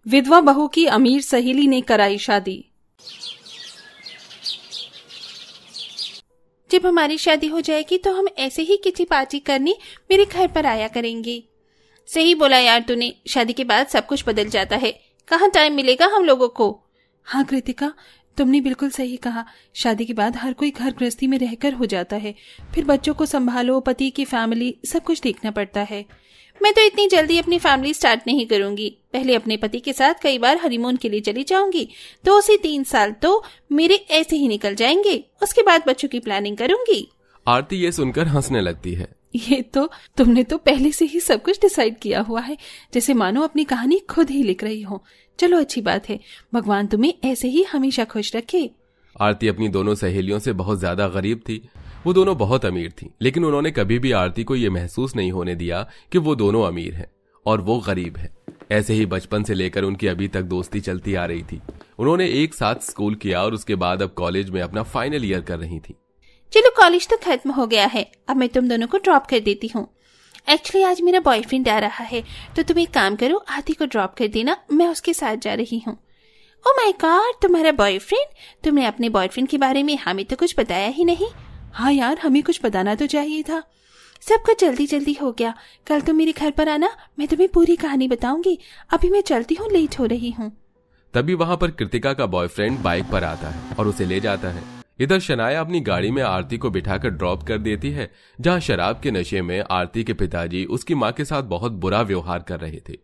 विधवा बहू की अमीर सहेली ने कराई शादी। जब हमारी शादी हो जाएगी तो हम ऐसे ही किसी पार्टी करने मेरे घर पर आया करेंगे। सही बोला यार तूने, शादी के बाद सब कुछ बदल जाता है। कहाँ टाइम मिलेगा हम लोगों को। हाँ कृतिका, तुमने बिल्कुल सही कहा। शादी के बाद हर कोई घर गृहस्थी में रहकर हो जाता है, फिर बच्चों को संभालो, पति की फैमिली, सब कुछ देखना पड़ता है। मैं तो इतनी जल्दी अपनी फैमिली स्टार्ट नहीं करूंगी। पहले अपने पति के साथ कई बार हनीमून के लिए चली जाऊंगी, 2 से 3 साल तो मेरे ऐसे ही निकल जाएंगे। उसके बाद बच्चों की प्लानिंग करूंगी। आरती ये सुनकर हंसने लगती है। ये तो तुमने तो पहले से ही सब कुछ डिसाइड किया हुआ है, जैसे मानो अपनी कहानी खुद ही लिख रही हो। चलो अच्छी बात है, भगवान तुम्हें ऐसे ही हमेशा खुश रखे। आरती अपनी दोनों सहेलियों से बहुत ज्यादा गरीब थी। वो दोनों बहुत अमीर थी, लेकिन उन्होंने कभी भी आरती को ये महसूस नहीं होने दिया कि वो दोनों अमीर हैं और वो गरीब है। ऐसे ही बचपन से लेकर उनकी अभी तक दोस्ती चलती आ रही थी। उन्होंने एक साथ स्कूल किया और उसके बाद अब कॉलेज में अपना फाइनल ईयर कर रही थी। चलो कॉलेज तो खत्म हो गया है, अब मैं तुम दोनों को ड्रॉप कर देती हूँ। एक्चुअली आज मेरा बॉयफ्रेंड आ रहा है, तो तुम एक काम करो, आरती को ड्रॉप कर देना, मैं उसके साथ जा रही हूँ। ओह माय गॉड, तुम्हारा बॉयफ्रेंड? तुमने अपने बॉयफ्रेंड के बारे में हमें तो कुछ बताया ही नहीं। हाँ यार, हमें कुछ बताना तो चाहिए था। सब कुछ जल्दी जल्दी हो गया। कल तुम मेरे घर पर आना, मैं तुम्हें पूरी कहानी बताऊंगी। अभी मैं चलती हूँ, लेट हो रही हूँ। तभी वहां पर कृतिका का बॉयफ्रेंड बाइक पर आता है और उसे ले जाता है। इधर शनाया अपनी गाड़ी में आरती को बिठाकर ड्रॉप कर देती है, जहां शराब के नशे में आरती के पिताजी उसकी माँ के साथ बहुत बुरा व्यवहार कर रहे थे।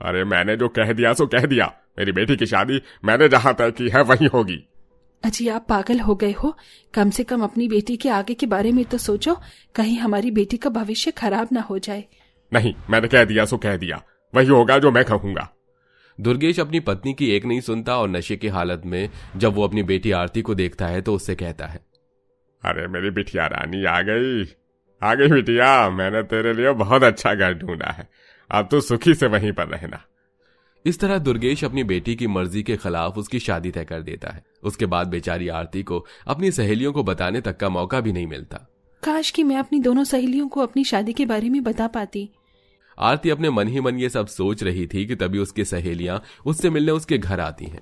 अरे मैंने जो कह दिया सो कह दिया। मेरी बेटी की शादी मैंने जहां तय की है वहीं होगी। अजी आप पागल हो गए हो? कम से कम अपनी बेटी के आगे के बारे में तो सोचो, कहीं हमारी बेटी का भविष्य खराब ना हो जाए। नहीं, मैंने कह दिया सो कह दिया, वही होगा जो मैं कहूंगा। दुर्गेश अपनी पत्नी की एक नहीं सुनता और नशे की हालत में जब वो अपनी बेटी आरती को देखता है तो उससे कहता है, अरे मेरी बिटिया रानी आ गई बिटिया, मैंने तेरे लिए बहुत अच्छा घर ढूंढा है, अब तो सुखी से वहीं पर रहना। इस तरह दुर्गेश अपनी बेटी की मर्जी के खिलाफ उसकी शादी तय कर देता है। उसके बाद बेचारी आरती को अपनी सहेलियों को बताने तक का मौका भी नहीं मिलता। काश कि मैं अपनी दोनों सहेलियों को अपनी शादी के बारे में बता पाती। आरती अपने मन ही मन ये सब सोच रही थी कि तभी उसकी सहेलियां उससे मिलने उसके घर आती हैं।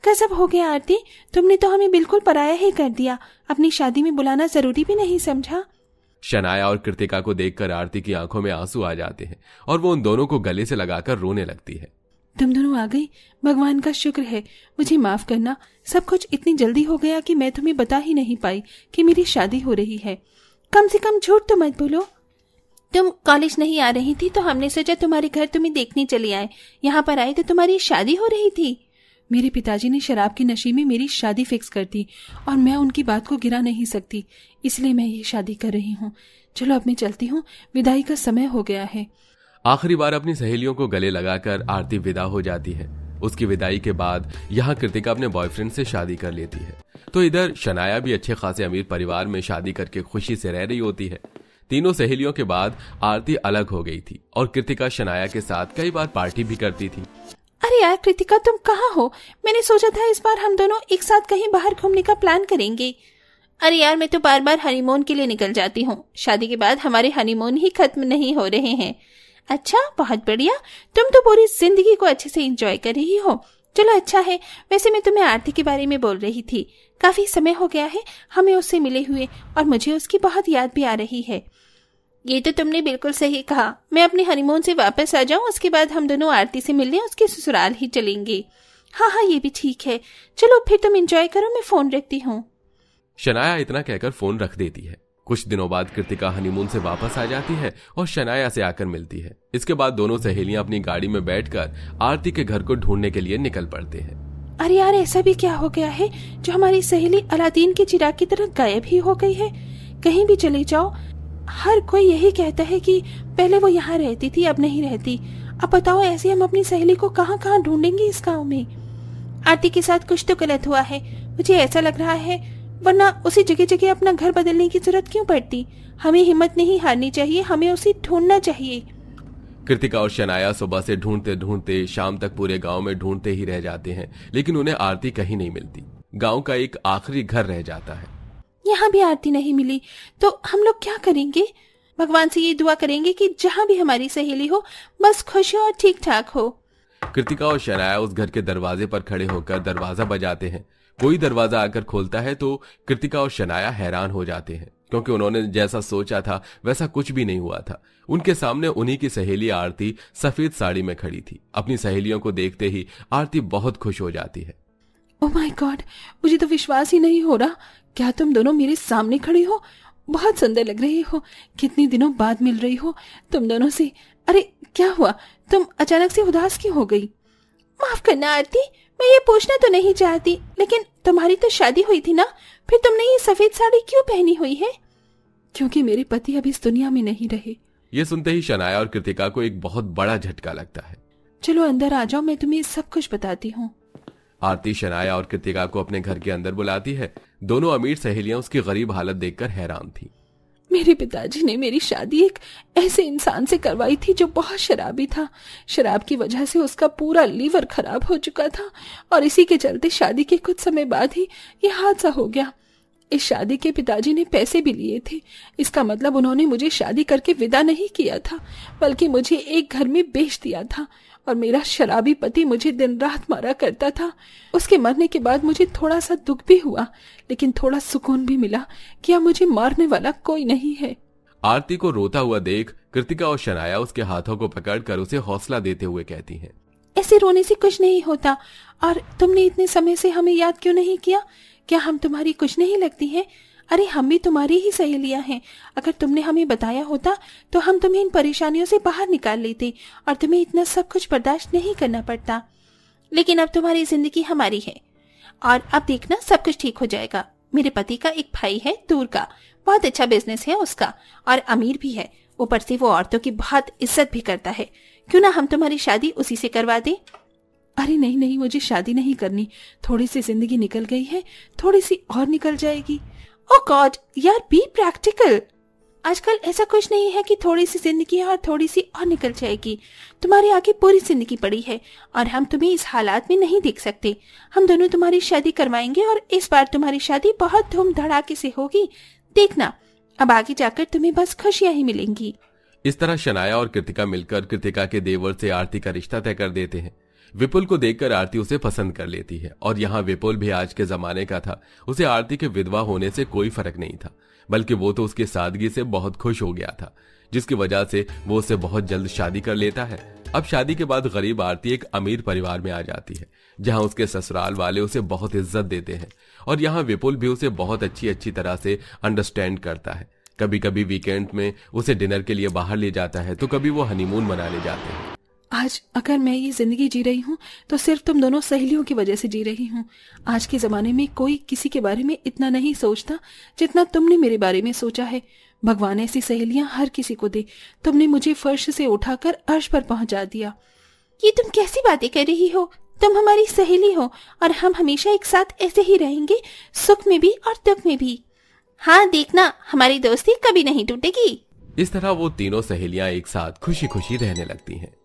गजब हो गया आरती, तुमने तो हमें बिल्कुल पराया ही कर दिया। अपनी शादी में बुलाना जरूरी भी नहीं समझा। शनाया और कृतिका को देखकर आरती की आंखों में आंसू आ जाते हैं और वो उन दोनों को गले से लगाकर रोने लगती है। तुम दोनों आ गई, भगवान का शुक्र है। मुझे माफ करना, सब कुछ इतनी जल्दी हो गया कि मैं तुम्हें बता ही नहीं पाई कि मेरी शादी हो रही है। कम से कम झूठ तो मत बोलो। तुम कॉलेज नहीं आ रही थी तो हमने सोचा तुम्हारे घर तुम्हें देखने चले आए। यहाँ पर आए तो तुम्हारी शादी हो रही थी। मेरे पिताजी ने शराब के नशे में मेरी शादी फिक्स कर दी और मैं उनकी बात को गिरा नहीं सकती, इसलिए मैं ये शादी कर रही हूँ। चलो अब मैं चलती हूँ, विदाई का समय हो गया है। आखिरी बार अपनी सहेलियों को गले लगाकर आरती विदा हो जाती है। उसकी विदाई के बाद यहाँ कृतिका अपने बॉयफ्रेंड से शादी कर लेती है, तो इधर शनाया भी अच्छे खासे अमीर परिवार में शादी करके खुशी से रह रही होती है। तीनों सहेलियों के बाद आरती अलग हो गई थी और कृतिका शनाया के साथ कई बार पार्टी भी करती थी। अरे यार कृतिका, तुम कहाँ हो? मैंने सोचा था इस बार हम दोनों एक साथ कहीं बाहर घूमने का प्लान करेंगे। अरे यार, मैं तो बार बार हनीमून के लिए निकल जाती हूँ। शादी के बाद हमारे हनीमून ही खत्म नहीं हो रहे हैं। अच्छा, बहुत बढ़िया, तुम तो पूरी जिंदगी को अच्छे से एंजॉय कर रही हो। चलो अच्छा है। वैसे मैं तुम्हें आरती के बारे में बोल रही थी। काफी समय हो गया है हमें उससे मिले हुए और मुझे उसकी बहुत याद भी आ रही है। ये तो तुमने बिल्कुल सही कहा। मैं अपने हनीमून से वापस आ जाऊं, उसके बाद हम दोनों आरती से मिलने उसके ससुराल ही चलेंगे। हाँ, ये भी ठीक है। चलो फिर तुम एंजॉय करो, मैं फोन रखती हूँ। शनाया इतना कहकर फोन रख देती है। कुछ दिनों बाद कृतिका हनीमून से वापस आ जाती है और शनाया से आकर मिलती है। इसके बाद दोनों सहेलियां अपनी गाड़ी में बैठकर आरती के घर को ढूंढने के लिए निकल पड़ते हैं। अरे यार, ऐसा भी क्या हो गया है जो हमारी सहेली अलादीन के चिराग की तरह गायब ही हो गई है? कहीं भी चले जाओ, हर कोई यही कहता है कि पहले वो यहाँ रहती थी, अब नहीं रहती। अब बताओ, ऐसे हम अपनी सहेली को कहाँ कहाँ ढूंढेंगे इस गाँव में? आरती के साथ कुछ तो गलत हुआ है, मुझे ऐसा लग रहा है, वरना उसी जगह जगह अपना घर बदलने की जरूरत क्यों पड़ती? हमें हिम्मत नहीं हारनी चाहिए, हमें उसे ढूंढना चाहिए। कृतिका और शनाया सुबह से ढूंढते ढूंढते शाम तक पूरे गांव में ढूंढते ही रह जाते हैं, लेकिन उन्हें आरती कहीं नहीं मिलती। गांव का एक आखिरी घर रह जाता है। यहाँ भी आरती नहीं मिली तो हम लोग क्या करेंगे? भगवान से ये दुआ करेंगे कि जहाँ भी हमारी सहेली हो बस खुश हो और ठीक ठाक हो। कृतिका और शनाया उस घर के दरवाजे पर खड़े होकर दरवाजा बजाते हैं। कोई दरवाजा आकर खोलता है तो कृतिका और शनाया हैरान हो जाते हैं, क्योंकि उन्होंने जैसा सोचा था वैसा कुछ भी नहीं हुआ था। उनके सामने उन्हीं की सहेली आरती सफेद साड़ी में खड़ी थी। अपनी सहेलियों को देखते ही आरती बहुत खुश हो जाती है। ओह माय गॉड, मुझे तो विश्वास ही नहीं हो रहा। क्या तुम दोनों मेरे सामने खड़ी हो? बहुत सुंदर लग रही हो। कितने दिनों बाद मिल रही हो तुम दोनों से। अरे क्या हुआ, तुम अचानक से उदास क्यों हो गई? माफ करना आरती, मैं ये पूछना तो नहीं चाहती, लेकिन तुम्हारी तो शादी हुई थी ना, फिर तुमने ये सफेद साड़ी क्यों पहनी हुई है? क्योंकि मेरे पति अब इस दुनिया में नहीं रहे। ये सुनते ही शनाया और कृतिका को एक बहुत बड़ा झटका लगता है। चलो अंदर आ जाओ, मैं तुम्हें सब कुछ बताती हूँ। आरती शनाया और कृतिका को अपने घर के अंदर बुलाती है। दोनों अमीर सहेलियां उसकी गरीब हालत देखकर हैरान थी। मेरे पिताजी ने मेरी शादी एक ऐसे इंसान से करवाई थी जो बहुत शराबी था। शराब की वजह से उसका पूरा लीवर खराब हो चुका था और इसी के चलते शादी के कुछ समय बाद ही ये हादसा हो गया। इस शादी के पिताजी ने पैसे भी लिए थे। इसका मतलब उन्होंने मुझे शादी करके विदा नहीं किया था, बल्कि मुझे एक घर में बेच दिया था और मेरा शराबी पति मुझे दिन रात मारा करता था। उसके मरने के बाद मुझे थोड़ा सा दुख भी हुआ, लेकिन थोड़ा सुकून भी मिला कि अब मुझे मारने वाला कोई नहीं है। आरती को रोता हुआ देख कृतिका और शनाया उसके हाथों को पकड़कर उसे हौसला देते हुए कहती हैं, ऐसे रोने से कुछ नहीं होता। और तुमने इतने समय से हमें याद क्यों नहीं किया? क्या हम तुम्हारी कुछ नहीं लगती हैं? अरे हम भी तुम्हारी ही सहेलियां हैं। अगर तुमने हमें बताया होता तो हम तुम्हें इन परेशानियों से बाहर निकाल लेते और तुम्हें इतना सब कुछ बर्दाश्त नहीं करना पड़ता। लेकिन अब तुम्हारी जिंदगी हमारी है और अब देखना सब कुछ ठीक हो जाएगा। मेरे पति का एक भाई है दूर का, बहुत अच्छा बिजनेस है उसका और अमीर भी है। ऊपर से वो औरतों की बहुत इज्जत भी करता है। क्यों ना हम तुम्हारी शादी उसी से करवा दें? अरे नहीं नहीं, मुझे शादी नहीं करनी। थोड़ी सी जिंदगी निकल गई है, थोड़ी सी और निकल जाएगी। ओह गॉड यार, बी प्रैक्टिकल। आजकल ऐसा कुछ नहीं है कि थोड़ी सी जिंदगी है और थोड़ी सी और निकल जाएगी। तुम्हारे आगे पूरी जिंदगी पड़ी है और हम तुम्हें इस हालात में नहीं देख सकते। हम दोनों तुम्हारी शादी करवाएंगे और इस बार तुम्हारी शादी बहुत धूम धड़ाके से होगी। देखना, अब आगे जाकर तुम्हें बस खुशियां ही मिलेंगी। इस तरह शनाया और कृतिका मिलकर कृतिका के देवर से आरती का रिश्ता तय कर देते हैं। विपुल को देखकर आरती उसे पसंद कर लेती है और यहाँ विपुल भी आज के जमाने का था। उसे आरती के विधवा होने से कोई फर्क नहीं था, बल्कि वो तो उसकी सादगी से बहुत खुश हो गया था, जिसकी वजह से वो उससे बहुत जल्द शादी कर लेता है। अब शादी के बाद गरीब आरती एक अमीर परिवार में आ जाती है, जहाँ उसके ससुराल वाले उसे बहुत इज्जत देते हैं और यहाँ विपुल भी उसे बहुत अच्छी तरह से अंडरस्टैंड करता है। कभी कभी वीकेंड में उसे डिनर के लिए बाहर ले जाता है तो कभी वो हनीमून मनाने जाते हैं। आज अगर मैं ये जिंदगी जी रही हूँ तो सिर्फ तुम दोनों सहेलियों की वजह से जी रही हूँ। आज के जमाने में कोई किसी के बारे में इतना नहीं सोचता जितना तुमने मेरे बारे में सोचा है। भगवान ऐसी सहेलियां हर किसी को दे। तुमने मुझे फर्श से उठाकर अर्श पर पहुंचा दिया। ये तुम कैसी बातें कर रही हो? तुम हमारी सहेली हो और हम हमेशा एक साथ ऐसे ही रहेंगे, सुख में भी और दुख में भी। हाँ देखना, हमारी दोस्ती कभी नहीं टूटेगी। इस तरह वो तीनों सहेलियां एक साथ खुशी खुशी रहने लगती हैं।